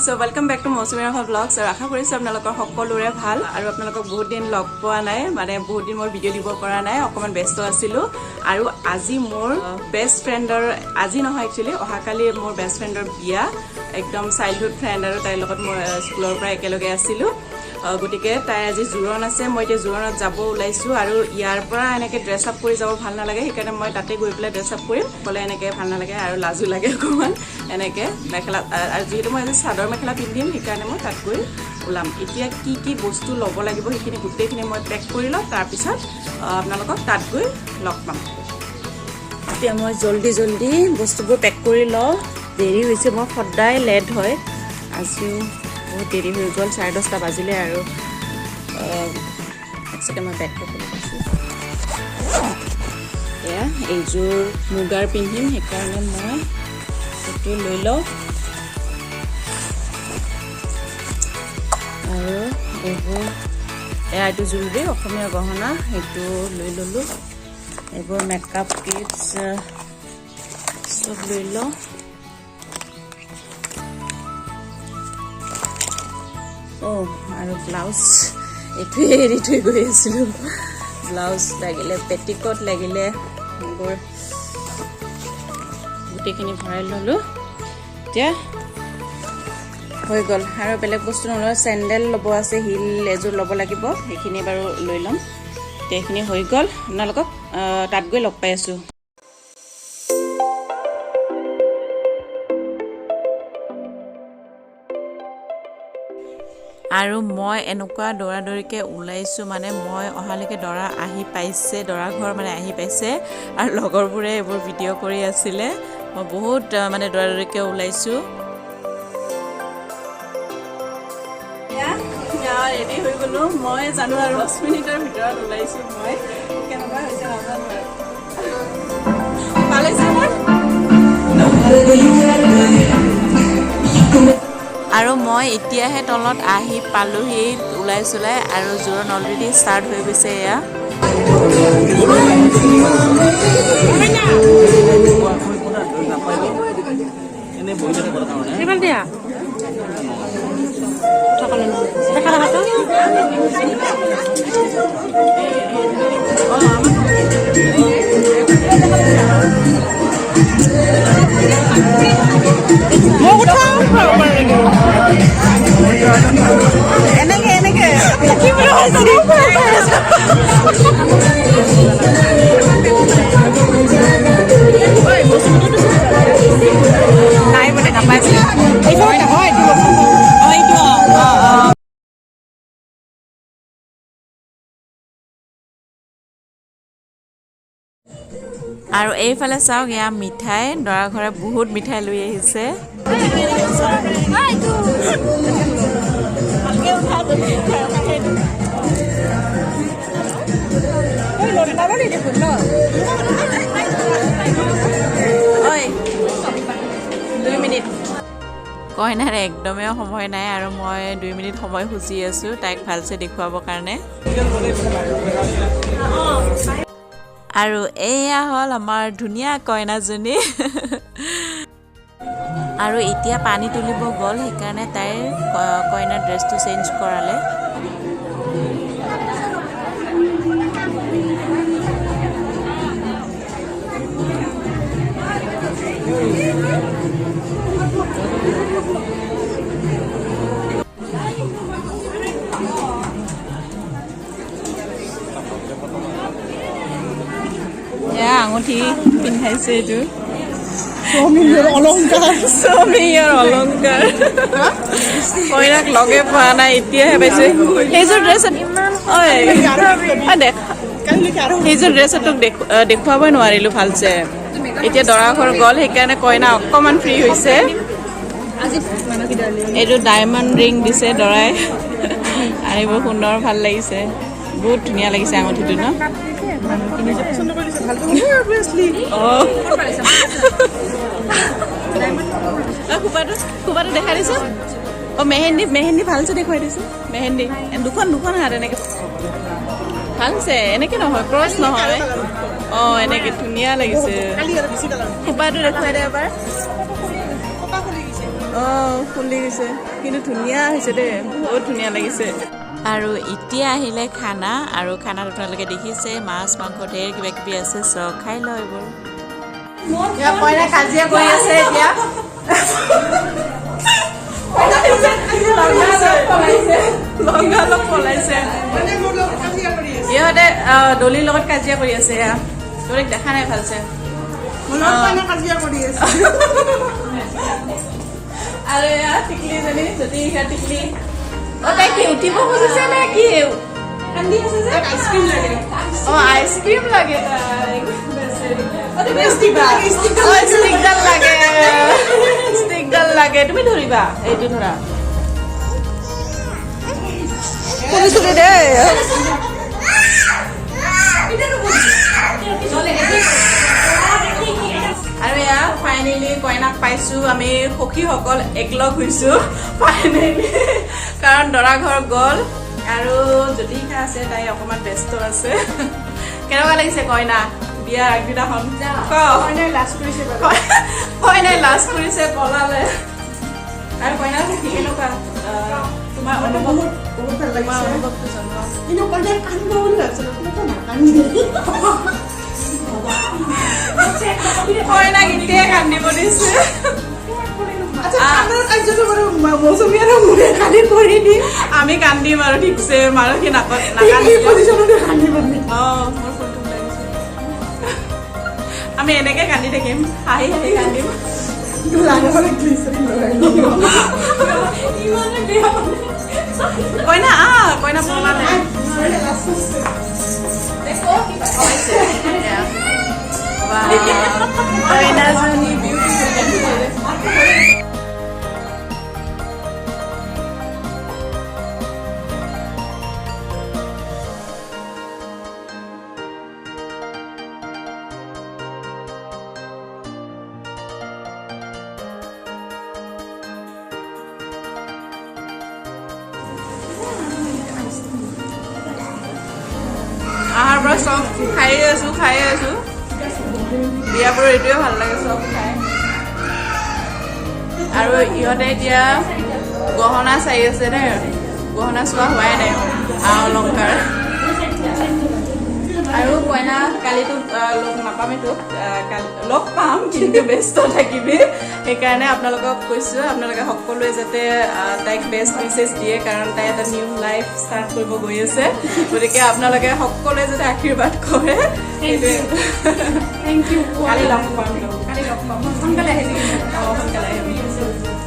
So welcome back to Mosumira vlogs. So আশা কৰিছো আপোনালোকৰ সকলোৰে ভাল আৰু আপোনালোকক বহুত দিন লগ পোৱা নাই মানে বহুত দিন মোৰ ভিডিও দিব পৰা নাই অকমান ব্যস্ত আছিলো আৰু আজি মোৰ বেষ্ট ফ্ৰেণ্ডৰ আজি নহয় একচুয়ালি অহাকালি মোৰ বেষ্ট ফ্ৰেণ্ডৰ বিয়া একদম চাইল্ডহুড ফ্ৰেণ্ড আৰু তাইৰ লগত মই স্কুলৰ পৰা একেলগে আছিলো গটিকে তাই আজি জুৰণ আছে মই এতিয়া জুৰণত যাব ওলাইছো আৰু ইয়াৰ পৰা এনেকে ড্ৰেছ আপ কৰি যাব ভাল নালাগে সেইকাৰণে মই তাতে গৈ পেলাই ড্ৰেছ আপ কৰিম কলে এনেকে ভাল নালাগে আৰু লাজু লাগে অকমান এনেকে মেখেলা আৰু যেহেতু মই আজি চাদৰ মেখেলা পিন্ধিম সেইকাৰণে মই তাত গৈ ওলাম এতিয়া কি কি বস্তু ল'ব লাগিব সেইখিনি গোটেইখিনি মই পেক কৰি লওঁ তাৰ পিছত আপোনালোকক তাত গৈ লগ পাম এতিয়া মই জলদি জলদি বস্তুবোৰ পেক কৰি লওঁ দেৰি হৈছে মই সদায় লেট হয় আজিও বহুত দেৰি হৈ গ'ল 10:30 বাজিলে আৰু একচুৱেলি মই বেগটো খুলি দিছোঁ এয়া এইযোৰ মুগাৰ পিন্ধিম সেইকাৰণে মই এইটো লৈ লওঁ আৰু এইবোৰ এইটো জুৱেলাৰী অসমীয়া গহনা সেইটো লৈ ল'লোঁ এইবোৰ মেকআপ কিটছ চব লৈ লওঁ আৰু ব্লাউজ এইটো এৰি থৈ গৈ আছিলোঁ ব্লাউজ লাগিলে পেটিকট লাগিলে এইবোৰ গোটেইখিনি ভৰাই ল'লোঁ এতিয়া হৈ গ'ল আৰু বেলেগ বস্তু নলওঁ চেণ্ডেল ল'ব আছে হিল এযোৰ ল'ব লাগিব সেইখিনি বাৰু লৈ ল'ম এতিয়া এইখিনি হৈ গ'ল আপোনালোকক তাত গৈ লগ পাই আছোঁ আৰু মই এনেকুৱা দৌৰাদৌৰিকৈ ওলাইছোঁ মানে মই অহালৈকে দৰা আহি পাইছে দৰা ঘৰ মানে আহি পাইছে আৰু লগৰবোৰে এইবোৰ ভিডিঅ' কৰি আছিলে মই বহুত মানে দৌৰাদৌৰিকৈ ওলাইছোঁ ৰেডি হৈ গ'লোঁ মই জানো আৰু 10 মিনিটৰ ভিতৰত ওলাইছোঁ মই কেনেকুৱা হৈছে নাজানো ভাল হৈছে আৰু মই এতিয়াহে তলত আহি পালোহি ওলাই চলাই আৰু জোৰণ অলৰেডি ষ্টাৰ্ট হৈ গৈছে এয়া আৰু এইফালে চাওক এয়া মিঠাই দৰা ঘৰে বহুত মিঠাই লৈ আহিছে কইনাৰ একদমেই সময় নাই আৰু মই 2 মিনিট সময় খুজি আছোঁ তাইক ভালছে দেখুৱাবৰ কাৰণে আৰু এয়া হ'ল আমাৰ ধুনীয়া কইনাজনী আৰু এতিয়া পানী তুলিব গ'ল সেইকাৰণে তাইৰ কইনাৰ ড্ৰেছটো চেঞ্জ কৰালে আঙুঠি পিন্ধাইছে এইটো স্বামীৰ অলংকাৰ কইনাক লগে পোৱা নাই এতিয়াহে পাইছে সেইযোৰ ড্ৰেছ সেইযোৰ ড্ৰেছ তোক দেখুৱাবই নোৱাৰিলোঁ ভালছে এতিয়া দৰা ঘৰ গ'ল সেইকাৰণে কইনা অকণমান ফ্ৰী হৈছে এইটো ডায়মণ্ড ৰিং দিছে দৰাই আৰু এইবোৰ সুন্দৰ ভাল লাগিছে বহুত ধুনীয়া লাগিছে আঙুঠিটো ন খোপাটো দেখাই দিছো অ মেহেন্দি মেহেন্দি ভালছে দেখুৱাই দিছো মেহেন্দি দুখন দুখন হাত এনেকে ভালছে এনেকে নহয় ক্ৰছ নহয় অ এনেকে ধুনীয়া লাগিছে খোপাটো দেখুৱাই দে এবাৰ অ ফুলি গৈছে কিন্তু ধুনীয়া হৈছে দেই বহুত ধুনীয়া লাগিছে আৰু এতিয়া আহিলে খানা আৰু খানাত আপোনালোকে দেখিছে মাছ মাংস ঢেৰ কিবা কিবি আছে চব খাই লয় এইবোৰ কইনা কাজিয়া কৰি আছে এতিয়া ইহঁতে দলিৰ লগত কাজিয়া কৰি আছে তোক দেখা নাই ভালছে আৰু এয়া টিকলিজনী যদি টিকলি তাই কি উঠিব খুজিছে নে কি আইচক্ৰীম লাগে ষ্টিকডাল লাগে তুমি ধৰিবা এইটো ধৰা আৰু এয়া ফাইনেলি কইনাক পাইছো আমি সখীসকল একলগ হৈছো ফাইনেলি কাৰণ দৰা ঘৰ গ'ল আৰু জ্যোতিকা আছে তাই অকমান ব্যস্ত আছে কেনেকুৱা লাগিছে কইনা বিয়াৰ আগদিনাখন কইনাই লাজ কৰিছে পলালে আৰু কইনা কেনেকুৱা তোমাৰ অনুভৱটো জনোৱা কইনাক এতিয়াই কান্দিব দিছে আমি কান্দিম আৰু ঠিকছে মাৰু সি নাকত আমি এনেকে কান্দি থাকিম হাঁহি হাঁহি কান্দিম কইনা কইনা পলালে কইনাজনী আহাৰ পৰা চব খাই আছো বিয়াবোৰ এইটোৱে ভাল লাগে চব খাই আৰু ইহঁতে এতিয়া গহনা চাই আছে নে গহনা চোৱা হোৱাই নাই অলংকাৰ আৰু কইনা কালিতো লগ নাপামেই তোক লগ পাম কিন্তু ব্যস্ত থাকিবি সেইকাৰণে আপোনালোকক কৈছোঁ আপোনালোকে সকলোৱে যাতে তাইক বেষ্ট মেছেজ দিয়ে কাৰণ তাই এটা নিউ লাইফ ষ্টাৰ্ট কৰিব গৈ আছে গতিকে আপোনালোকে সকলোৱে যাতে আশীৰ্বাদ কৰে থেংক ইউ কালি লগ পাম সোনকালে আহিম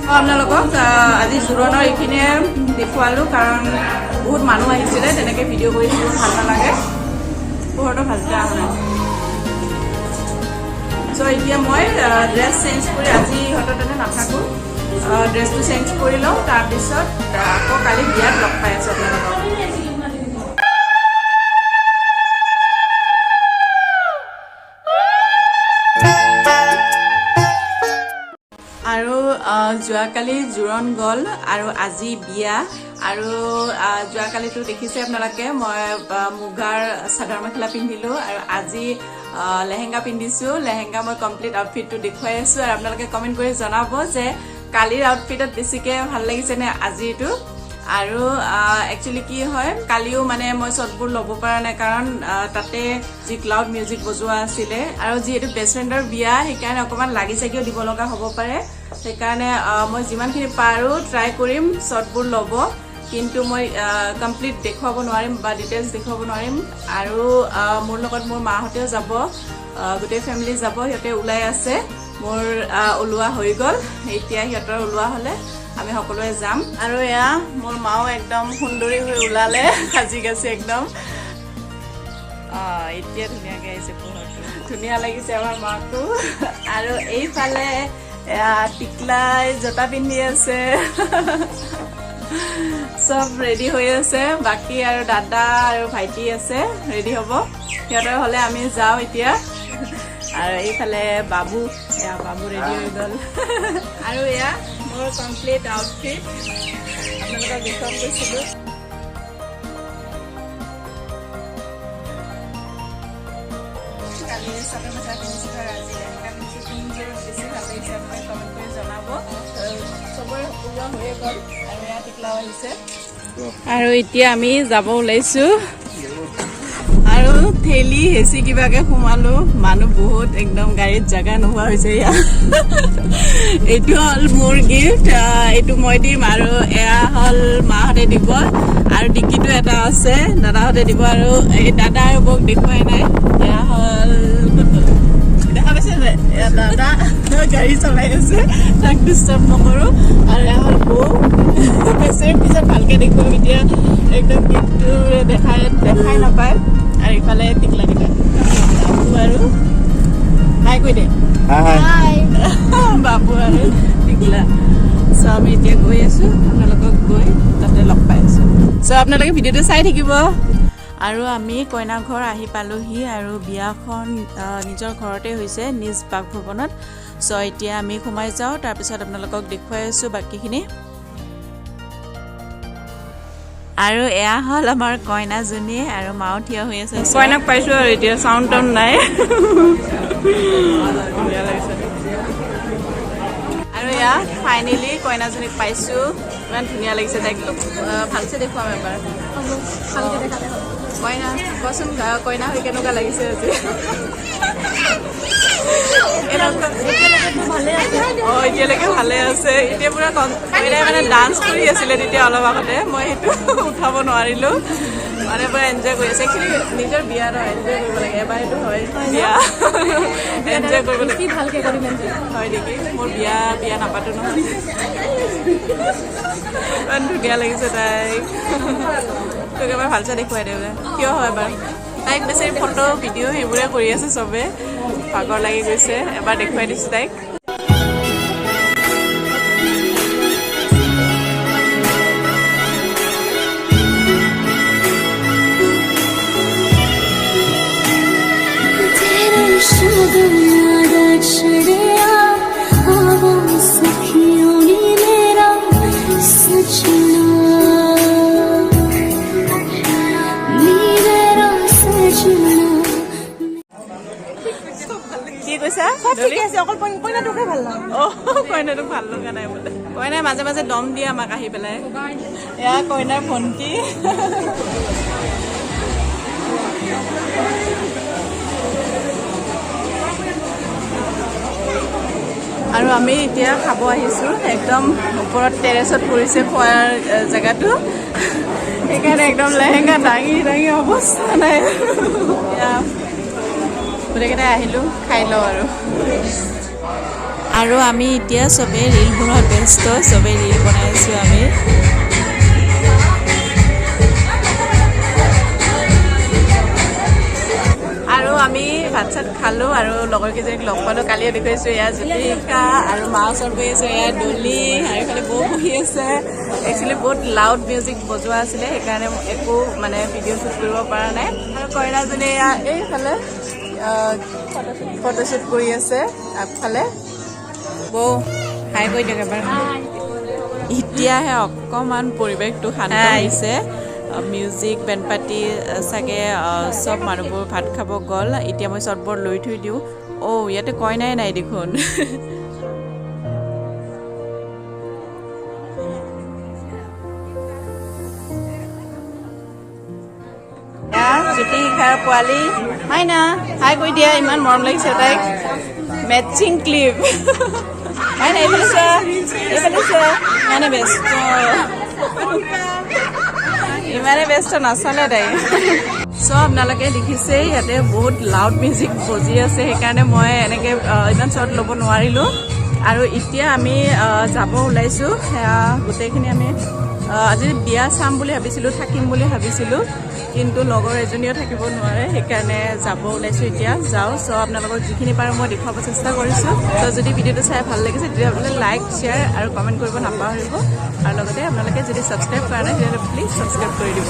আপোনালোকক আজি জোৰোণৰ এইখিনিয়ে দেখুৱালোঁ কাৰণ বহুত মানুহ আহিছিলে তেনেকৈ ভিডিঅ' কৰি বহুত ভাল নালাগে বহুতো ভালকৈ অহা নাই চ' এতিয়া মই ড্ৰেছ চেঞ্জ কৰি আজি ইহঁতৰ তাতে নাথাকোঁ ড্ৰেছটো চেঞ্জ কৰি লওঁ তাৰপিছত আকৌ কালি বিয়াত লগ পাই আছোঁ আপোনালোকক আৰু যোৱাকালি জোৰোণ গ'ল আৰু আজি বিয়া আৰু যোৱাকালিতো দেখিছে আপোনালোকে মই মুগাৰ চাদৰ মেখেলা পিন্ধিলোঁ আৰু আজি লেহেংগা পিন্ধিছোঁ লেহেংগা মই কমপ্লিট আউটফিটটো দেখুৱাই আছোঁ আৰু আপোনালোকে কমেণ্ট কৰি জনাব যে কালিৰ আউটফিটত বেছিকৈ ভাল লাগিছে নে আজিৰটো আৰু একচুৱেলি কি হয় কালিও মানে মই শ্বটবোৰ ল'ব পৰা নাই কাৰণ তাতে যি ক্লাউড মিউজিক বজোৱা আছিলে আৰু যিহেতু বেষ্ট ফ্ৰেণ্ডৰ বিয়া সেইকাৰণে অকণমান লাগি চাগিও দিব লগা হ'ব পাৰে সেইকাৰণে মই যিমানখিনি পাৰোঁ ট্ৰাই কৰিম শ্বটবোৰ ল'ব কিন্তু মই কমপ্লিট দেখুৱাব নোৱাৰিম বা ডিটেইলছ দেখুৱাব নোৱাৰিম আৰু মোৰ লগত মোৰ মাহঁতেও যাব গোটেই ফেমিলি যাব সিহঁতে ওলাই আছে মোৰ ওলোৱা হৈ গ'ল এতিয়া সিহঁতৰ ওলোৱা হ'লে আমি সকলোৱে যাম আৰু এয়া মোৰ মাও একদম সুন্দৰী হৈ ওলালে সাজি কাচি একদম এতিয়া ধুনীয়াকৈ আহিছে পোহৰটো ধুনীয়া লাগিছে আমাৰ মাকো আৰু এইফালে টিকলাই জোতা পিন্ধি আছে চব ৰেডি হৈ আছে বাকী আৰু দাদা আৰু ভাইটি আছে ৰেডি হ'ব সিহঁতৰ হ'লে আমি যাওঁ এতিয়া আৰু এইফালে বাবু ৰেডি হৈ গ'ল আৰু এয়া মোৰ কমপ্লিট আউটফিট আপোনালোকক দেখুৱাম কৈছিলোঁ। কালি চাদৰ মেখেলা পিন্ধিছিলোঁ আৰু আজি লেহেংগা পিন্ধিছোঁ। কোনযোৰ বেছি ভাল লাগিছে আপোনালোকে কমেণ্ট কৰি জনাব। চবৰে ওলোৱা হৈয়ে গ'ল আৰু এয়া টিকলাও আহিছে। আৰু এতিয়া আমি যাব ওলাইছোঁ আৰু ঠেলি হেঁচি কিবাকে সোমালো। মানুহ বহুত, একদম গাড়ীত জেগা নোহোৱা হৈছে ইয়াত। এইটো হ'ল মোৰ গিফ্ট, এইটো মই দিম আৰু এয়া হ'ল মাহঁতে দিব আৰু ডিকিটো এটা আছে দাদাহঁতে দিব। আৰু এই দাদা আৰু বৌক দেখুৱাই নাই। এয়া হ'ল দেখা পাইছে যে এয়া দাদা গাড়ী চলাই আছে, তাক ডিষ্টাৰ্ব নকৰোঁ। আৰু এয়া হ'ল বৌ, বেছিৰ পিছত ভালকৈ দেখুৱাম। এতিয়া একদম গিফ্টটো দেখাই নাপায়। আৰু ইফালে টিকলাকেইটা বাবু আৰু হাই কৈ দে, বাবু আৰু টিকলা। চ' আমি এতিয়া গৈ আছোঁ, আপোনালোকক গৈ তাতে লগ পাই আছোঁ। চ' আপোনালোকে ভিডিঅ'টো চাই থাকিব। আৰু আমি কইনা ঘৰ আহি পালোহি আৰু বিয়াখন নিজৰ ঘৰতে হৈছে, নিজ বাসভৱনত। চ' এতিয়া আমি সোমাই যাওঁ, তাৰপিছত আপোনালোকক দেখুৱাই আছোঁ বাকীখিনি। আৰু এয়া হ'ল আমাৰ কইনাজনী আৰু মাও থিয় হৈ আছে। কইনাক পাইছোঁ আৰু এতিয়া চাউণ্ড টাউণ্ড নাই। আৰু এয়া ফাইনেলি কইনাজনীক পাইছোঁ। ইমান ধুনীয়া লাগিছে তাইক। ভালছে দেখুৱাম এবাৰ। কইনা কচোন, কইনা হৈ কেনেকুৱা লাগিছে আজি? এতিয়ালৈকে ভালে আছে। এতিয়া পুৰা কইনাই মানে ডান্স কৰি আছিলে তেতিয়া অলপ আগতে, মই সেইটো উঠাব নোৱাৰিলোঁ। মানে পুৰা এনজয় কৰি আছে। একচুৱেলি নিজৰ বিয়া ন, এনজয় কৰিব লাগে। এবাৰ সেইটো হয় বিয়া, এনজয় কৰিব লাগে। ভালকৈ কৰিম হয় নেকি? মোৰ বিয়া নাপাতো নহয়। ইমান ধুনীয়া লাগিছে তাইক। তোক এবাৰ ভালছে দেখুৱাই দে কিয় হয় এবাৰ। তাইক বেছি ফটো ভিডিঅ' সেইবোৰে কৰি আছে চবে, ভাগৰ লাগি গৈছে। এবাৰ দেখুৱাই দিছোঁ তাইক। কি কৈছা? কইনাটোকে ভাল লাগে। কইনাটোক ভাল লগা নাই বোলে। কইনাই মাজে মাজে দম দিয়ে আমাক আহি পেলাই। এয়া কইনাৰ ভণ্টি। আৰু আমি এতিয়া খাব আহিছোঁ। একদম ওপৰত টেৰেছত পৰিছে খোৱাৰ জেগাটো, সেইকাৰণে একদম লেহেংগা দাঙি দাঙি অৱস্থা নাই। গোটেইকেইটাই আহিলোঁ, খাই লওঁ আৰু আমি এতিয়া চবেই ৰীল বনোৱাত ব্যস্ত, চবেই ৰীল বনাই আছোঁ আমি। আৰু আমি ভাত চাত খালোঁ আৰু লগৰ কেইজনীক লগ পালোঁ। কালিও দেখুৱাইছোঁ, এয়া জ্যোতিকা আৰু মা ওচৰত বহি আছে, এয়া ডলি আৰু এইফালে বৌ বহি আছে। একচুৱেলি বহুত লাউড মিউজিক বজোৱা আছিলে, সেইকাৰণে একো মানে ভিডিঅ' শ্বুট কৰিব পৰা নাই। আৰু কইনাজনী এয়া এইফালে ফটোশ্বুট কৰি আছে আগফালে। বৌ হাই কৰি দিয়ক এবাৰ। এতিয়াহে অকণমান পৰিৱেশটো শান্ত হৈছে। মিউজিক বেণ্ড পাতি চাগে চব মানুহবোৰ ভাত খাব গ'ল। এতিয়া মই শ্বটবোৰ লৈ থৈ দিওঁ। ইয়াতে কইনাই নাই দেখোন। জ্যোতি শিখাৰ পোৱালি হয় না, হাই কৈ দিয়া। ইমান মৰম লাগিছে তাইক। মেচিং ক্লিপ হয় না, এইফালে চোৱা, এইফালে চোৱা। ইমানে ব্যস্ত, ইমানে ব্যস্ত নাচালে তাই। চ' আপোনালোকে দেখিছে ইয়াতে বহুত লাউড মিউজিক বজি আছে, সেইকাৰণে মই এনেকৈ ইমান শ্বট ল'ব নোৱাৰিলোঁ। আৰু এতিয়া আমি যাব ওলাইছোঁ। সেয়া গোটেইখিনি আমি আজি বিয়া চাম বুলি ভাবিছিলোঁ, থাকিম বুলি ভাবিছিলোঁ, কিন্তু লগৰ এজনীও থাকিব নোৱাৰে, সেইকাৰণে যাব ওলাইছোঁ। এতিয়া যাওঁ। চ' আপোনালোকক যিখিনি পাৰোঁ মই দেখুৱাব চেষ্টা কৰিছোঁ। ত' যদি ভিডিঅ'টো চাই ভাল লাগিছে তেতিয়াহ'লে লাইক, শ্বেয়াৰ আৰু কমেণ্ট কৰিব নাপাহৰিব। আৰু লগতে আপোনালোকে যদি ছাবস্ক্ৰাইব কৰা নাই তেতিয়াহ'লে প্লিজ ছাবস্ক্ৰাইব কৰি দিব।